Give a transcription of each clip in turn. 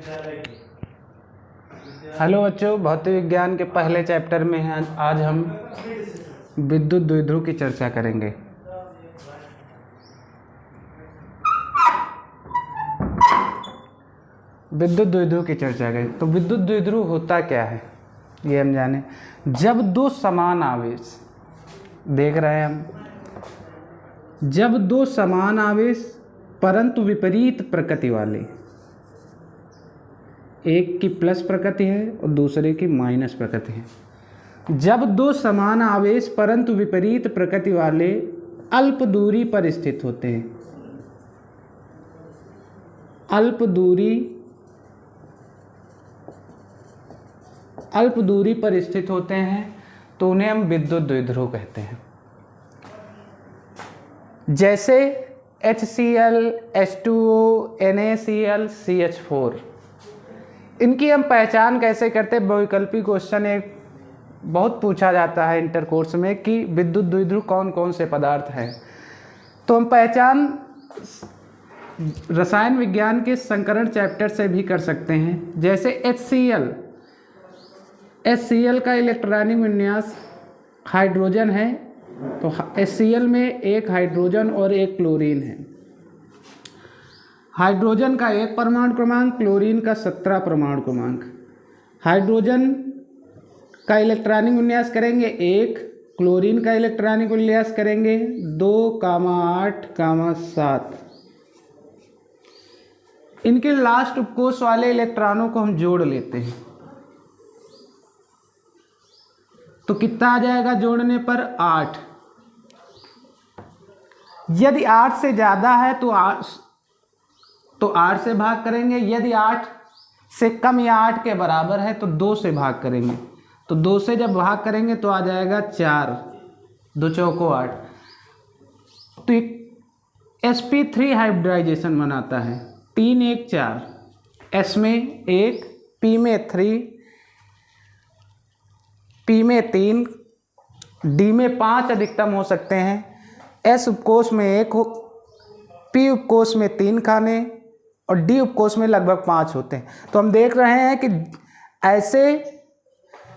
Hello बच्चों, भौतिक विज्ञान के पहले चैप्टर में हैं। आज हम विद्युत द्विध्रुव की चर्चा करेंगे। विद्युत द्विध्रुव की चर्चा करें तो विद्युत द्विध्रुव होता क्या है ये हम जाने। जब दो समान आवेश, देख रहे हैं हम, जब दो समान आवेश परंतु विपरीत प्रकृति वाले, एक की प्लस प्रकृति है और दूसरे की माइनस प्रकृति है। जब दो समान आवेश परंतु विपरीत प्रकृति वाले अल्प दूरी पर स्थित होते हैं, अल्प दूरी पर स्थित होते हैं तो उन्हें हम विद्युत द्विध्रुव कहते हैं। जैसे HCl, H2O, NaCl, CH4। इनकी हम पहचान कैसे करते हैं? वैकल्पिक क्वेश्चन एक बहुत पूछा जाता है इंटर कोर्स में कि विद्युत द्विध्रुव कौन कौन से पदार्थ हैं। तो हम पहचान रसायन विज्ञान के संकरण चैप्टर से भी कर सकते हैं। जैसे HCl का इलेक्ट्रॉनिक विन्यास हाइड्रोजन है, तो HCl में एक हाइड्रोजन और एक क्लोरीन है। हाइड्रोजन का 1 परमाणु क्रमांक, क्लोरीन का 17 परमाणु क्रमांक। हाइड्रोजन का इलेक्ट्रॉनिक विन्यास करेंगे 1, क्लोरीन का इलेक्ट्रॉनिक विन्यास करेंगे 2, 8, 7। इनके लास्ट उपकोष वाले इलेक्ट्रॉनों को हम जोड़ लेते हैं तो कितना आ जाएगा जोड़ने पर? 8। यदि 8 से ज़्यादा है तो 8 से भाग करेंगे। यदि 8 से कम या 8 के बराबर है तो 2 से भाग करेंगे। तो 2 से जब भाग करेंगे तो आ जाएगा 4, 2 चौको 8। तो एक sp3 हाइब्रिडाइजेशन बनाता है, 3, 1, 4। S में 1, P में 3, P में 3, D में 5 अधिकतम हो सकते हैं। S उपकोष में 1 हो, P उपकोष में 3 खाने और D उपकोष में लगभग 5 होते हैं। तो हम देख रहे हैं कि ऐसे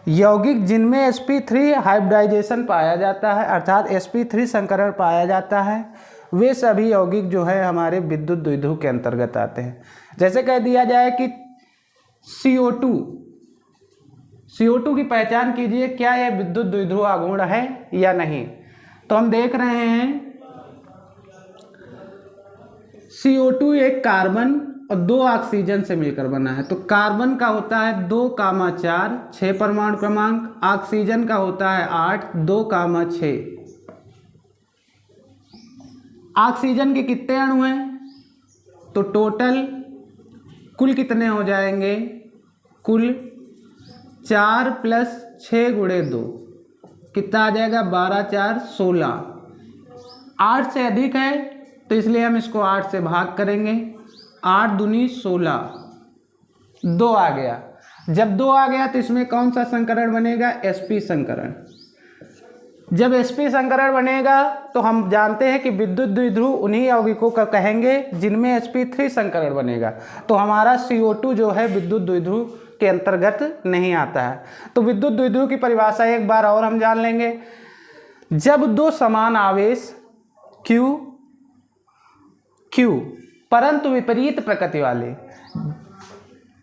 यौगिक जिनमें sp3 हाइब्रिडाइजेशन पाया जाता है, अर्थात sp3 संकरण पाया जाता है, वे सभी यौगिक जो है हमारे विद्युत द्विध्रुव के अंतर्गत आते हैं। जैसे कह दिया जाए कि CO2 की पहचान कीजिए, क्या यह विद्युत द्विध्रुव आघूर्ण है या नहीं। तो हम देख रहे हैं CO2 एक कार्बन और 2 ऑक्सीजन से मिलकर बना है। तो कार्बन का होता है 2, 4, 6 परमाणु क्रमांक। ऑक्सीजन का होता है 8, 2, 6। ऑक्सीजन के कितने अणु हैं? तो टोटल कुल कितने हो जाएंगे? कुल 4 + 6 × 2 कितना आ जाएगा? 12, 4, 16। 8 से अधिक है तो इसलिए हम इसको 8 से भाग करेंगे। 8 दूनी 16, 2 आ गया। जब 2 आ गया तो इसमें कौन सा संकरण बनेगा? sp संकरण। जब sp संकरण बनेगा तो हम जानते हैं कि विद्युत द्विध्रुव उन्हीं यौगिकों का कहेंगे जिनमें sp3 संकरण बनेगा। तो हमारा CO2 जो है विद्युत द्विध्रुव के अंतर्गत नहीं आता है। तो विद्युत द्विध्रुव की परिभाषा एक बार और हम जान लेंगे। जब दो समान आवेश Q परंतु विपरीत प्रकृति वाले,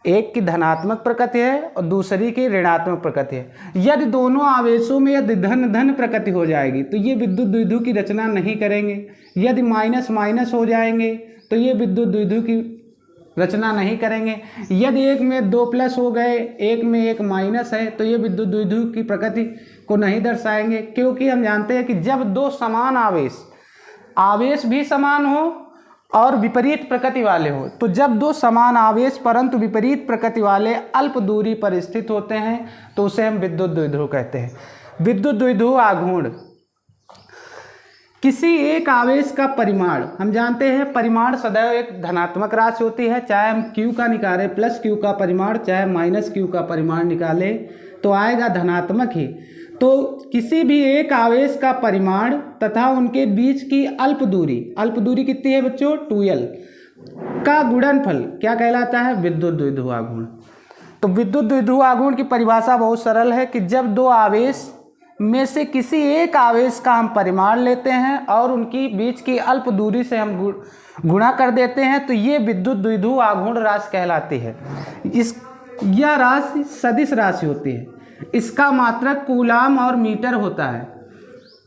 एक की धनात्मक प्रकृति है और दूसरी की ऋणात्मक प्रकृति है, यदि दोनों आवेशों में यदि धन प्रकृति हो जाएगी तो ये विद्युत द्विध्रुव की रचना नहीं करेंगे। यदि माइनस हो जाएंगे तो ये विद्युत द्विध्रुव की रचना नहीं करेंगे। यदि एक में 2 प्लस हो गए, एक में 1 माइनस है, तो ये विद्युत द्विध्रुव की प्रकृति को नहीं दर्शाएंगे, क्योंकि हम जानते हैं कि जब दो समान आवेश भी समान हो और विपरीत प्रकृति वाले हो, तो जब दो समान आवेश परंतु विपरीत प्रकृति वाले अल्प दूरी पर स्थित होते हैं तो उसे हम विद्युत द्विध्रुव कहते हैं। विद्युत द्विध्रुव आघूर्ण किसी एक आवेश का परिमाण, हम जानते हैं परिमाण सदैव एक धनात्मक राशि होती है। चाहे हम Q का निकालें +Q का परिमाण, चाहे -Q का परिमाण निकालें तो आएगा धनात्मक ही। तो किसी भी एक आवेश का परिमाण तथा उनके बीच की अल्प दूरी कितनी है बच्चों? 2L। का गुणनफल क्या कहलाता है? विद्युत द्विध्रुव आघूर्ण। तो विद्युत द्विध्रुव आघूर्ण की परिभाषा बहुत सरल है कि जब दो आवेश में से किसी एक आवेश का हम परिमाण लेते हैं और उनकी बीच की अल्प दूरी से हम गुणा कर देते हैं तो ये विद्युत द्विध्रुव आघूर्ण राशि कहलाती है। यह राशि सदिश राशि होती है। इसका मात्रक कूलाम और मीटर होता है,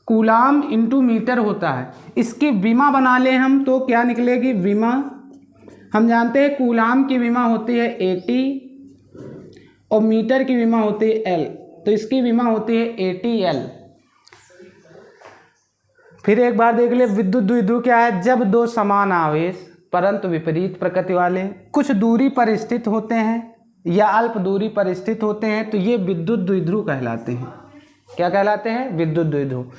कूलाम इंटू मीटर होता है। इसकी विमा बना ले हम तो क्या निकलेगी? विमा हम जानते हैं कूलाम की विमा होती है 80 और मीटर की विमा होती है L, तो इसकी विमा होती है 80L। फिर एक बार देख ले, विद्युत द्विध्रुव क्या है? जब दो समान आवेश परंतु विपरीत प्रकृति वाले कुछ दूरी पर स्थित होते हैं या अल्प दूरी पर स्थित होते हैं तो ये विद्युत द्विध्रुव कहलाते हैं। क्या कहलाते हैं? विद्युत द्विध्रुव।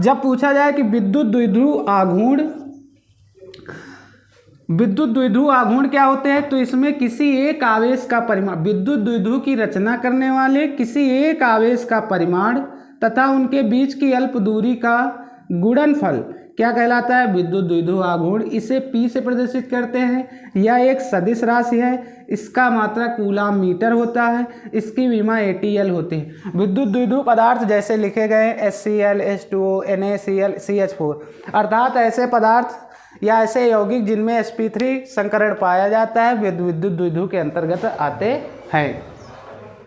जब पूछा जाए कि विद्युत द्विध्रुव आघूर्ण क्या होते हैं तो इसमें किसी एक आवेश का परिमाण, विद्युत द्विध्रुव की रचना करने वाले किसी एक आवेश का परिमाण तथा उनके बीच की अल्प दूरी का गुणनफल क्या कहलाता है? विद्युत द्विध्रुव आघूर्ण। इसे P से प्रदर्शित करते हैं। यह एक सदिश राशि है। इसका मात्रक कूलाम मीटर होता है। इसकी विमा 80L होती है। विद्युत द्विध्रुव पदार्थ जैसे लिखे गए HCl, H2O, NaCl, CH4 अर्थात ऐसे पदार्थ या ऐसे यौगिक जिनमें sp3 संकरण पाया जाता है विद्युत द्विध्रुव के अंतर्गत आते हैं।